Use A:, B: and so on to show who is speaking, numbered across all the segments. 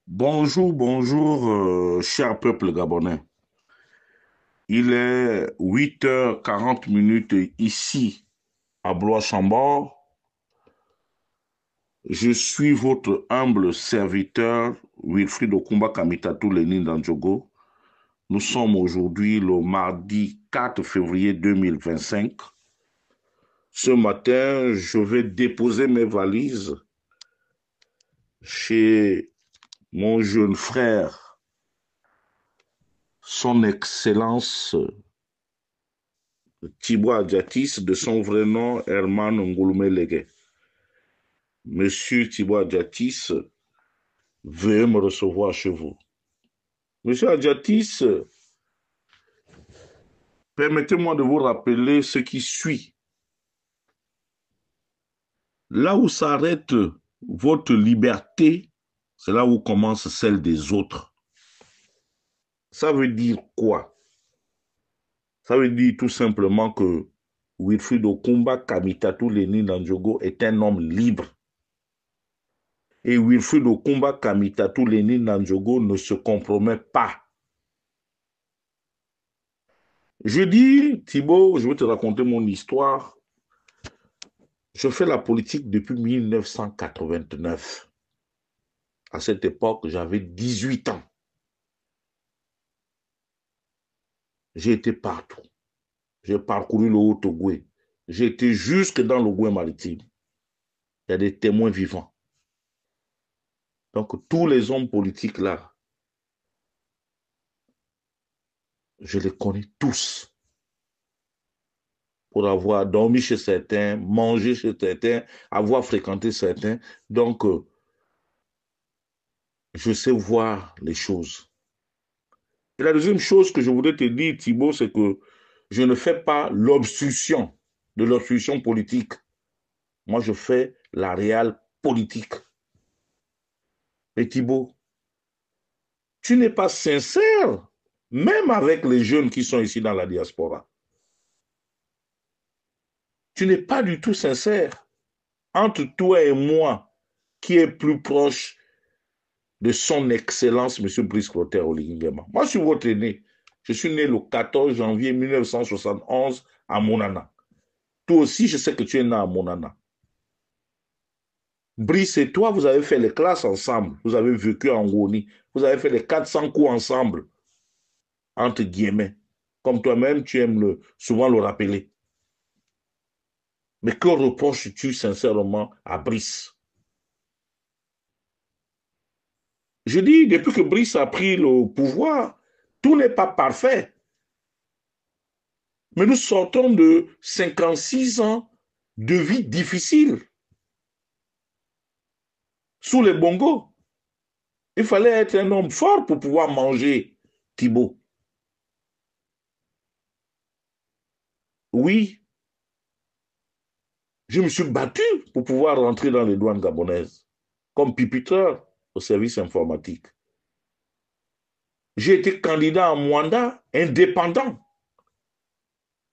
A: Bonjour, bonjour, cher peuple gabonais. Il est 8h40 ici à Blois-Chambord. Je suis votre humble serviteur, Wilfried Okumba Kamitatou Lénine Dandjogo. Nous sommes aujourd'hui le mardi 4 février 2025. Ce matin, je vais déposer mes valises chez mon jeune frère, son Excellence Thibaut Adjatis, de son vrai nom, Herman Ngouloumé Légué. Monsieur Thibaut Adjatis, veuillez me recevoir chez vous. Monsieur Adjatis, permettez-moi de vous rappeler ce qui suit. Là où s'arrête votre liberté, c'est là où commence celle des autres. Ça veut dire quoi? Ça veut dire tout simplement que Wilfried Okumba Kamitatou Lénine Dandjogo est un homme libre. Et Wilfried Okumba Kamitatou Lénine Dandjogo ne se compromet pas. Je dis, Thibaut, je vais te raconter mon histoire. Je fais la politique depuis 1989. À cette époque, j'avais 18 ans. J'ai été partout. J'ai parcouru le Haut-Ogooué. J'ai été jusque dans l'Ogooué maritime. Il y a des témoins vivants. Donc, tous les hommes politiques là, je les connais tous. Pour avoir dormi chez certains, mangé chez certains, avoir fréquenté certains. Donc, je sais voir les choses. Et la deuxième chose que je voudrais te dire, Thibaut, c'est que je ne fais pas de l'obstruction politique. Moi, je fais la réelle politique. Mais Thibaut, tu n'es pas sincère, même avec les jeunes qui sont ici dans la diaspora. Tu n'es pas du tout sincère. Entre toi et moi, qui est plus proche de son Excellence, M. Brice Clotaire Oligui Nguema. Moi, je suis votre aîné. Je suis né le 14 janvier 1971 à Monana. Toi aussi, je sais que tu es né à Monana. Brice et toi, vous avez fait les classes ensemble. Vous avez vécu en Goni. Vous avez fait les 400 coups ensemble, entre guillemets. Comme toi-même, tu aimes souvent le rappeler. Mais que reproches-tu sincèrement à Brice? Je dis, depuis que Brice a pris le pouvoir, tout n'est pas parfait. Mais nous sortons de 56 ans de vie difficile sous les bongos. Il fallait être un homme fort pour pouvoir manger, Thibaut. Oui, je me suis battu pour pouvoir rentrer dans les douanes gabonaises comme pupitreur au service informatique. J'ai été candidat en mandat indépendant.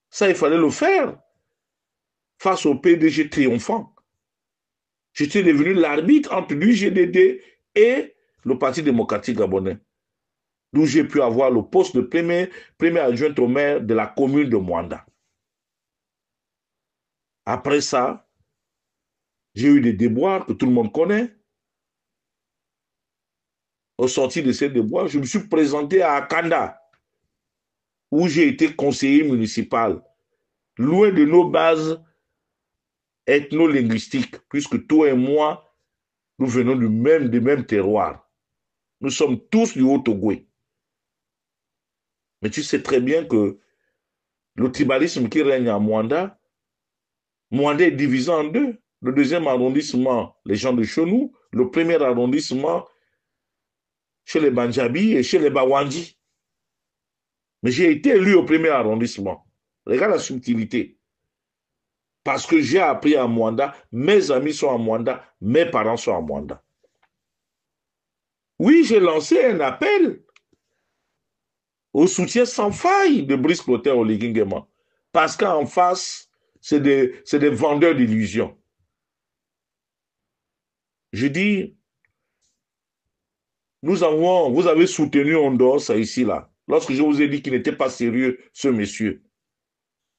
A: Ça, il fallait le faire face au PDG triomphant. J'étais devenu l'arbitre entre l'UGDD et le Parti démocratique gabonais, d'où j'ai pu avoir le poste de premier adjoint au maire de la commune de Mwanda. Après ça, j'ai eu des déboires que tout le monde connaît. Au sortir de ces déboires, je me suis présenté à Akanda, où j'ai été conseiller municipal, loin de nos bases ethno-linguistiques, puisque toi et moi, nous venons du même terroir. Nous sommes tous du Haut-Ogooué. Mais tu sais très bien que le tribalisme qui règne à Mwanda, Mwanda est divisé en deux. Le deuxième arrondissement, les gens de Chenou, le premier arrondissement, chez les Banjabi et chez les Bawandi. Mais j'ai été élu au premier arrondissement. Regarde la subtilité. Parce que j'ai appris à Mwanda, mes amis sont à Mwanda, mes parents sont à Mwanda. Oui, j'ai lancé un appel au soutien sans faille de Brice Clotaire Oligui Nguema. Parce qu'en face, c'est des vendeurs d'illusions. Je dis, vous avez soutenu Ondosa ici, là, lorsque je vous ai dit qu'il n'était pas sérieux, ce monsieur.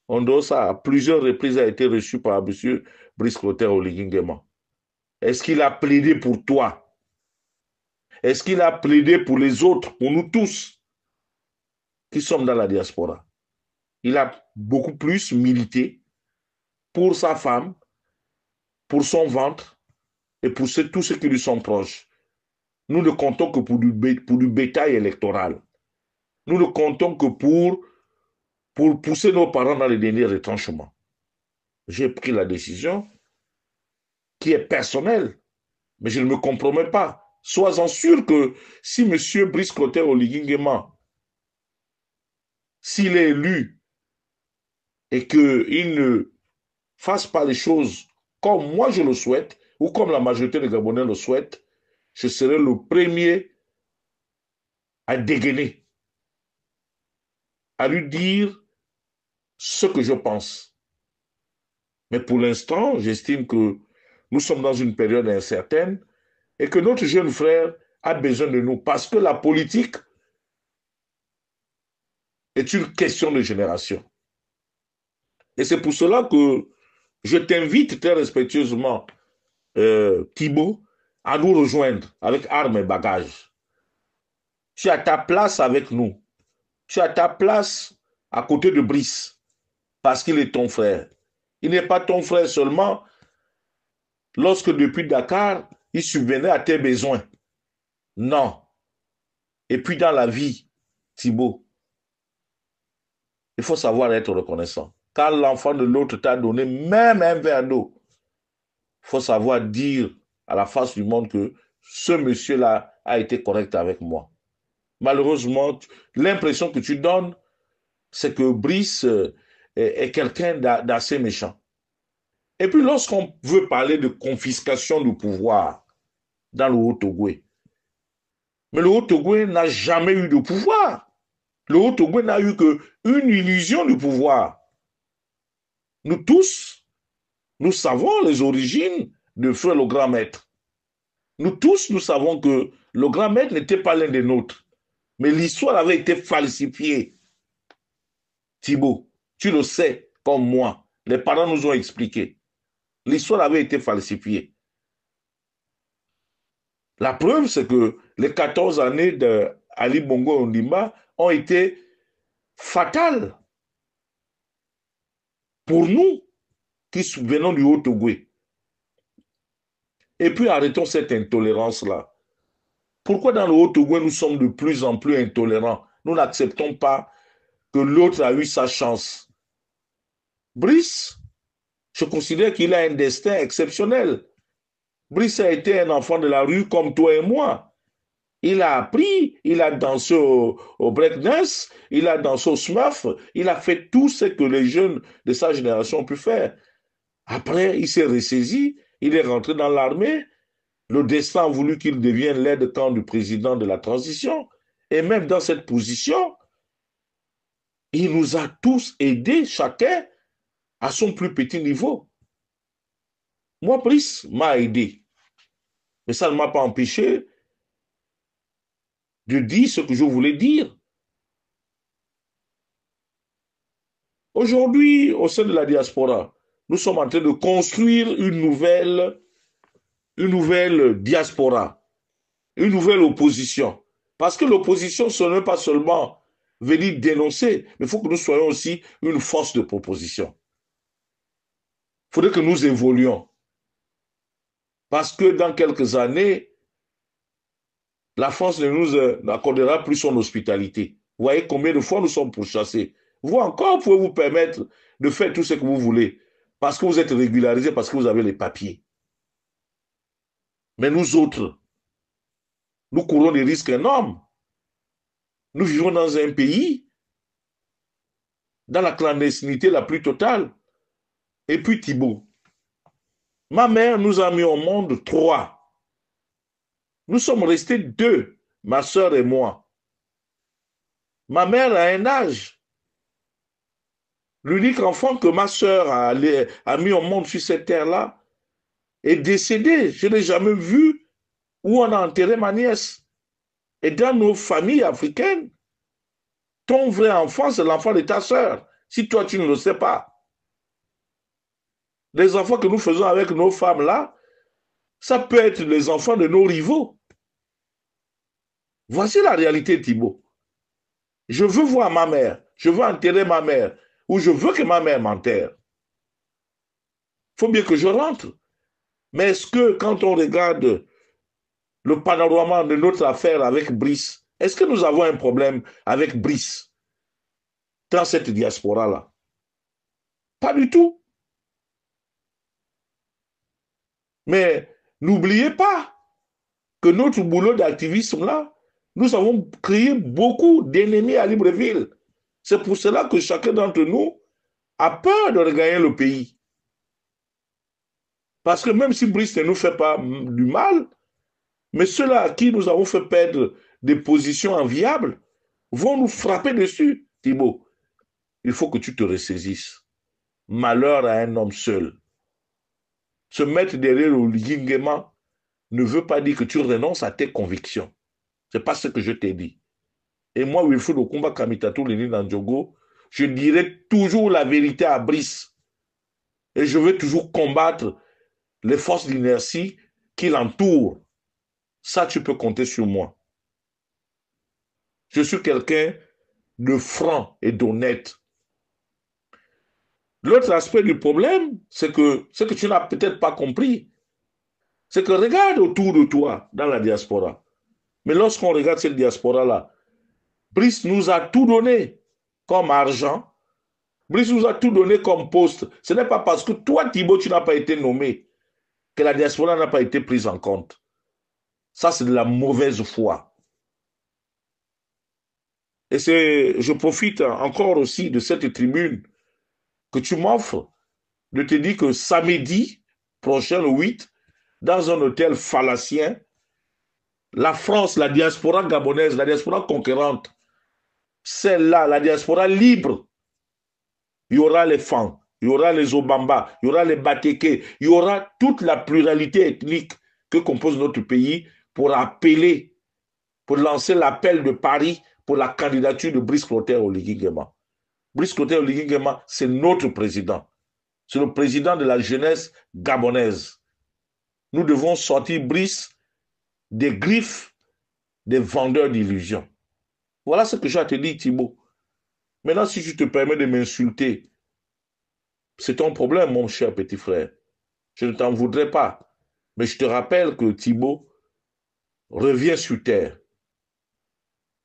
A: Ondosa, à plusieurs reprises, a été reçu par M. Brice Clotaire Oligui Nguema. Est-ce qu'il a plaidé pour toi? Est-ce qu'il a plaidé pour les autres, pour nous tous qui sommes dans la diaspora? Il a beaucoup plus milité pour sa femme, pour son ventre et pour tous ceux qui lui sont proches. Nous ne comptons que pour du bétail électoral. Nous ne comptons que pour pousser nos parents dans les derniers retranchements. J'ai pris la décision qui est personnelle, mais je ne me compromets pas. Sois-en sûr que si M. Brice Clotaire Oligui Nguema, s'il est élu et qu'il ne fasse pas les choses comme moi je le souhaite, ou comme la majorité des Gabonais le souhaitent, je serai le premier à dégainer, à lui dire ce que je pense. Mais pour l'instant, j'estime que nous sommes dans une période incertaine et que notre jeune frère a besoin de nous parce que la politique est une question de génération. Et c'est pour cela que je t'invite très respectueusement, Thibault, à nous rejoindre avec armes et bagages. Tu as ta place avec nous. Tu as ta place à côté de Brice parce qu'il est ton frère. Il n'est pas ton frère seulement lorsque depuis Dakar, il subvenait à tes besoins. Non. Et puis dans la vie, Thibault, il faut savoir être reconnaissant. Quand l'enfant de l'autre t'a donné même un verre d'eau, il faut savoir dire à la face du monde que ce monsieur-là a été correct avec moi. Malheureusement, l'impression que tu donnes, c'est que Brice est quelqu'un d'assez méchant. Et puis lorsqu'on veut parler de confiscation du pouvoir dans le Haut-Ogooué, mais le Haut-Ogooué n'a jamais eu de pouvoir. Le Haut-Ogooué n'a eu qu'une illusion du pouvoir. Nous tous, nous savons les origines de Frère le Grand Maître. Nous tous, nous savons que le Grand Maître n'était pas l'un des nôtres. Mais l'histoire avait été falsifiée. Thibault, tu le sais comme moi. Les parents nous ont expliqué. L'histoire avait été falsifiée. La preuve, c'est que les 14 années d'Ali Bongo Ondimba ont été fatales pour nous qui venons du Haut-Ogooué. Et puis arrêtons cette intolérance-là. Pourquoi dans le Haut-Ogooué nous sommes de plus en plus intolérants? Nous n'acceptons pas que l'autre a eu sa chance. Brice, je considère qu'il a un destin exceptionnel. Brice a été un enfant de la rue comme toi et moi. Il a appris, il a dansé au breakdance, il a dansé au smurf, il a fait tout ce que les jeunes de sa génération ont pu faire. Après, il s'est ressaisi, il est rentré dans l'armée. Le destin a voulu qu'il devienne l'aide-camp du président de la transition. Et même dans cette position, il nous a tous aidés, chacun, à son plus petit niveau. Moi, Brice m'a aidé. Mais ça ne m'a pas empêché de dire ce que je voulais dire. Aujourd'hui, au sein de la diaspora, nous sommes en train de construire une nouvelle diaspora, une nouvelle opposition. Parce que l'opposition, ce n'est pas seulement venir dénoncer, mais il faut que nous soyons aussi une force de proposition. Il faudrait que nous évoluions. Parce que dans quelques années, la France ne nous accordera plus son hospitalité. Vous voyez combien de fois nous sommes pourchassés. Vous encore pouvez vous permettre de faire tout ce que vous voulez parce que vous êtes régularisé, parce que vous avez les papiers. Mais nous autres, nous courons des risques énormes. Nous vivons dans un pays, dans la clandestinité la plus totale. Et puis Thibault, ma mère nous a mis au monde 3. Nous sommes restés 2, ma soeur et moi. Ma mère a un âge. L'unique enfant que ma soeur a mis au monde sur cette terre-là est décédé. Je n'ai jamais vu où on a enterré ma nièce. Et dans nos familles africaines, ton vrai enfant, c'est l'enfant de ta sœur. Si toi, tu ne le sais pas. Les enfants que nous faisons avec nos femmes là, ça peut être les enfants de nos rivaux. Voici la réalité, Thibault. Je veux voir ma mère, je veux enterrer ma mère, ou je veux que ma mère m'enterre. Il faut bien que je rentre. Mais est-ce que quand on regarde le panorama de notre affaire avec Brice, est-ce que nous avons un problème avec Brice dans cette diaspora-là? Pas du tout. Mais n'oubliez pas que notre boulot d'activisme-là, nous avons créé beaucoup d'ennemis à Libreville. C'est pour cela que chacun d'entre nous a peur de regagner le pays. Parce que même si Brice ne nous fait pas du mal, mais ceux-là à qui nous avons fait perdre des positions enviables vont nous frapper dessus, Thibault. Il faut que tu te ressaisisses. Malheur à un homme seul. Se mettre derrière le Lingema ne veut pas dire que tu renonces à tes convictions. Ce n'est pas ce que je t'ai dit. Et moi, Wilfried Okumba Kamitatou Leni Nandjogo, je dirai toujours la vérité à Brice. Et je vais toujours combattre les forces d'inertie qui l'entourent. Ça, tu peux compter sur moi. Je suis quelqu'un de franc et d'honnête. L'autre aspect du problème, c'est que ce que tu n'as peut-être pas compris, c'est que regarde autour de toi dans la diaspora. Mais lorsqu'on regarde cette diaspora-là, Brice nous a tout donné comme argent. Brice nous a tout donné comme poste. Ce n'est pas parce que toi, Thibault, tu n'as pas été nommé que la diaspora n'a pas été prise en compte. Ça, c'est de la mauvaise foi. Et je profite encore aussi de cette tribune que tu m'offres de te dire que samedi prochain, le 8, dans un hôtel phalacien, la France, la diaspora gabonaise, la diaspora conquérante, celle-là, la diaspora libre, il y aura les Fang, il y aura les Obamba, il y aura les Bateke, il y aura toute la pluralité ethnique que compose notre pays pour appeler, pour lancer l'appel de Paris pour la candidature de Brice Clotaire Oligui Nguema. Brice Clotaire Oligui Nguema, c'est notre président. C'est le président de la jeunesse gabonaise. Nous devons sortir Brice des griffes des vendeurs d'illusions. Voilà ce que j'ai à te dire, Thibault. Maintenant, si tu te permets de m'insulter, c'est ton problème, mon cher petit frère. Je ne t'en voudrais pas. Mais je te rappelle que Thibault revient sur terre.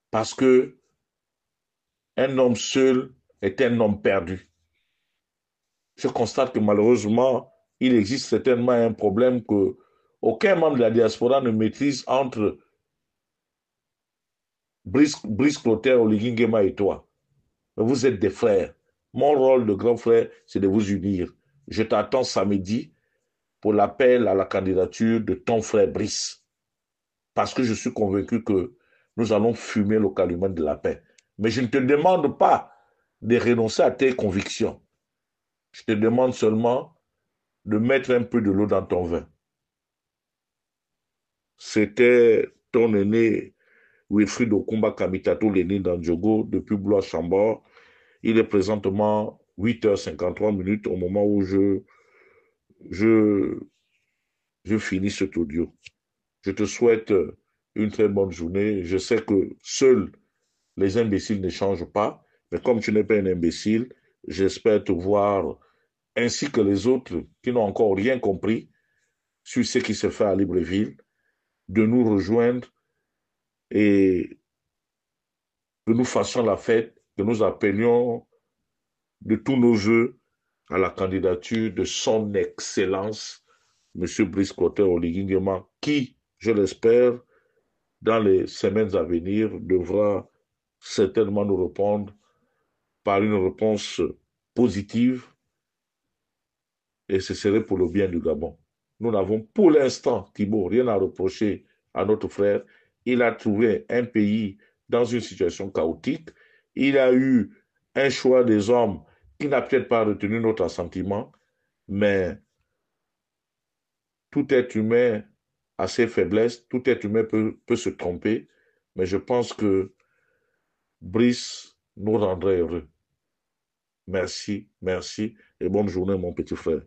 A: Parce que un homme seul est un homme perdu. Je constate que malheureusement, il existe certainement un problème que aucun membre de la diaspora ne maîtrise entre Brice Clotaire, Oligui Nguema et toi. Vous êtes des frères. Mon rôle de grand frère, c'est de vous unir. Je t'attends samedi pour l'appel à la candidature de ton frère Brice. Parce que je suis convaincu que nous allons fumer le calumet de la paix. Mais je ne te demande pas de renoncer à tes convictions. Je te demande seulement de mettre un peu de l'eau dans ton vin. C'était ton aîné Wilfried Okumba Kamitatou Leni Nandjogo depuis Blois-Chambord. Il est présentement 8h53 au moment où je, je finis cet audio. Je te souhaite une très bonne journée. Je sais que seuls les imbéciles ne changent pas, mais comme tu n'es pas un imbécile, j'espère te voir ainsi que les autres qui n'ont encore rien compris sur ce qui se fait à Libreville, de nous rejoindre et que nous fassions la fête, que nous appelions de tous nos voeux à la candidature de son Excellence, M. Brice Clotaire Oligui Nguema, qui, je l'espère, dans les semaines à venir, devra certainement nous répondre par une réponse positive, et ce serait pour le bien du Gabon. Nous n'avons pour l'instant, Thibault, rien à reprocher à notre frère. Il a trouvé un pays dans une situation chaotique. Il a eu un choix des hommes qui n'a peut-être pas retenu notre assentiment, mais tout être humain a ses faiblesses, tout être humain peut se tromper. Mais je pense que Brice nous rendrait heureux. Merci, merci et bonne journée, mon petit frère.